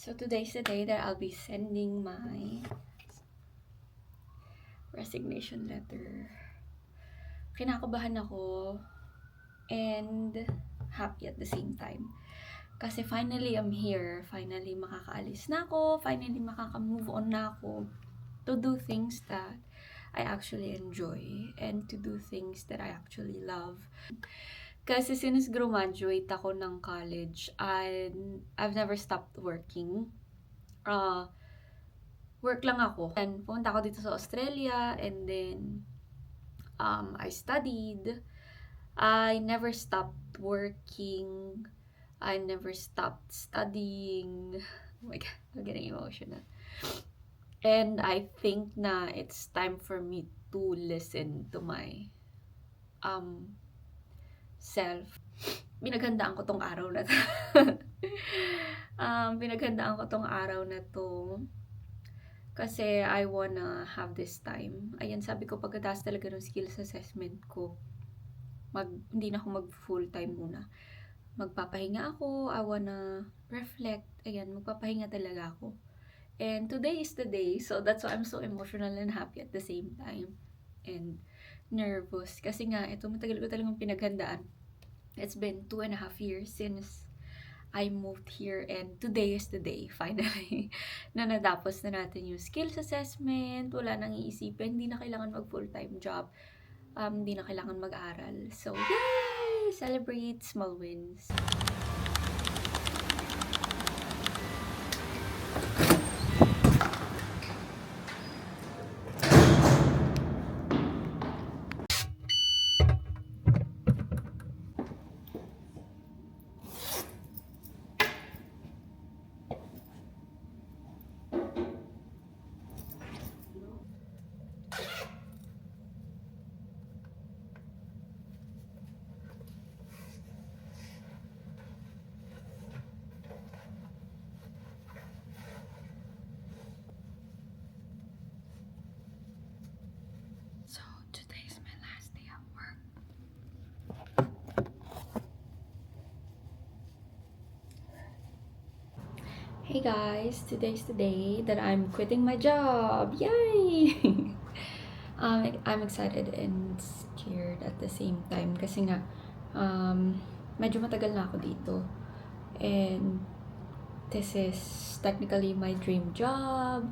So today's the day that I'll be sending my resignation letter. Kinakabahan ako and happy at the same time. Kasi finally I'm here. Finally makakaalis na ako. Finally makaka-move on na ako to do things that I actually enjoy and to do things that I actually love. Kasi since graduate ako ng college, I've never stopped working. Work lang ako. And pumunta ako dito sa Australia and then I studied. I never stopped working. I never stopped studying. Oh my God, I'm getting emotional. And I think na it's time for me to listen to my self. Pinaghandaan ko tong araw na to. Pinaghandaan ko tong araw na to kasi I wanna have this time. Ayan, sabi ko pagkatapos talaga ng skills assessment ko, hindi na ako mag full time muna. Magpapahinga ako, I wanna reflect. Ayan, magpapahinga talaga ako. And today is the day, so that's why I'm so emotional and happy at the same time. And nervous. Kasi nga, ito matagal ko talagang pinaghandaan. It's been 2.5 years since I moved here and today is the day, finally, na natapos na natin yung skills assessment, wala nang iisipin, hindi na kailangan mag full-time job, hindi na kailangan mag-aral. So, yay! Celebrate small wins. So, today is my last day at work. Hey guys, today's the day that I'm quitting my job. Yay! I'm excited and scared at the same time kasi nga medyo matagal na ako dito. And this is technically my dream job.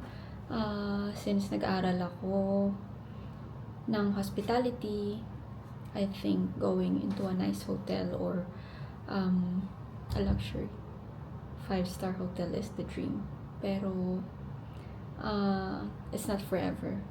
Since nag-aral ako ng hospitality, I think going into a nice hotel or a luxury 5-star hotel is the dream. Pero it's not forever.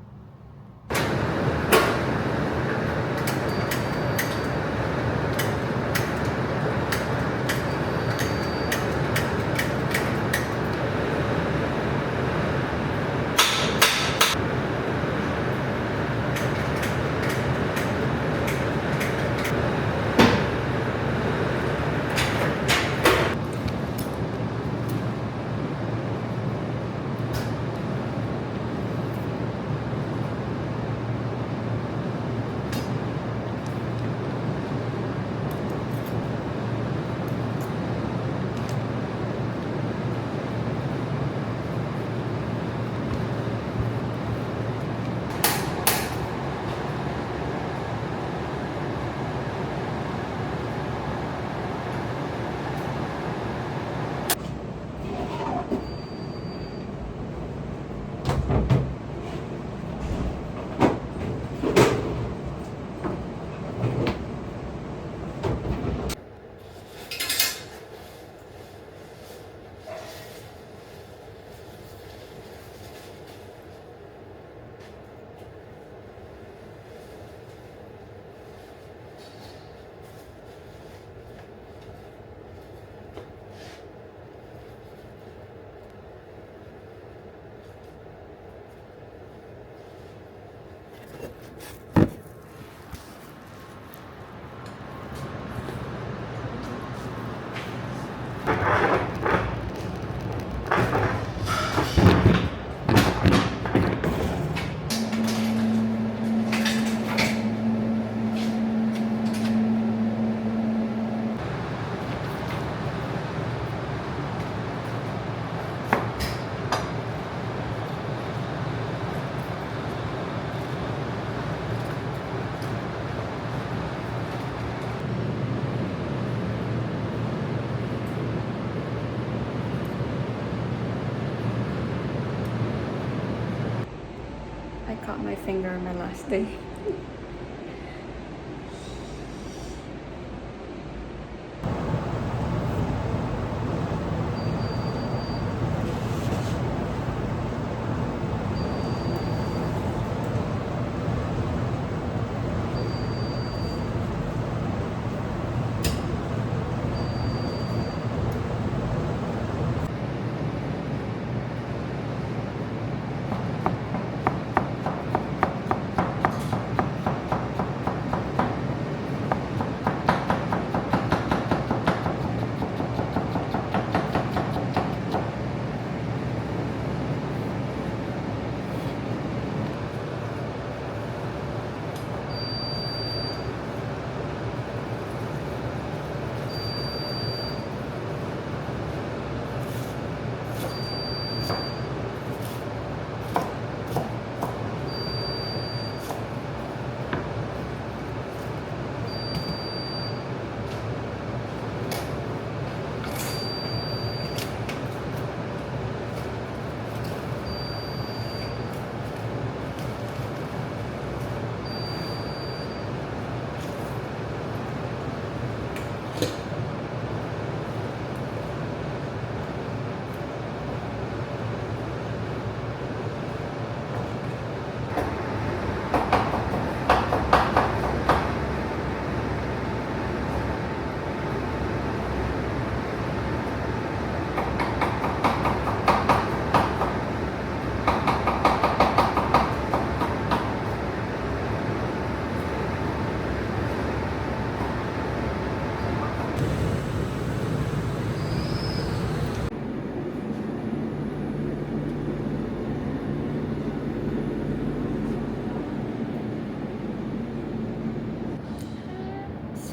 cut my finger my last day.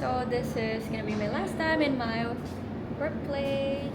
So this is gonna be my last time in my workplace.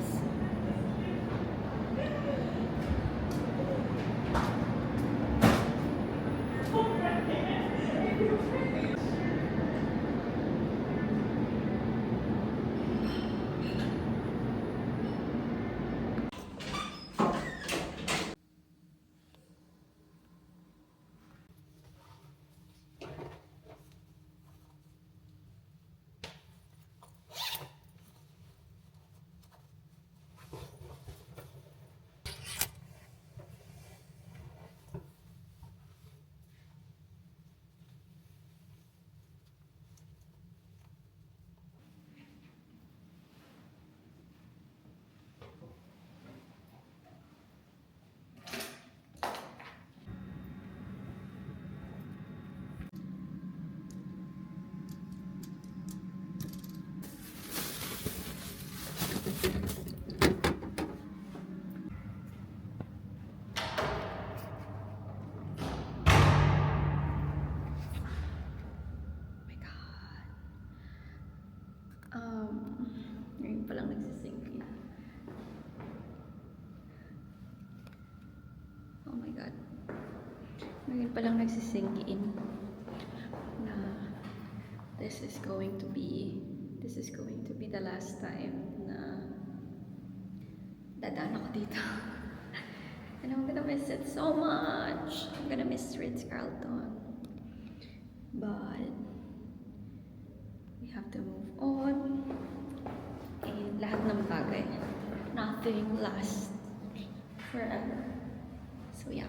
Ngayon pa lang nagsisink in. Oh my God. Ngayon pa lang nagsisink in na this is going to be the last time na dadaan ako dito. And I'm gonna miss it so much. I'm gonna miss Ritz-Carlton. But we have to move on. And lahat ng bagay, nothing lasts forever. So yeah.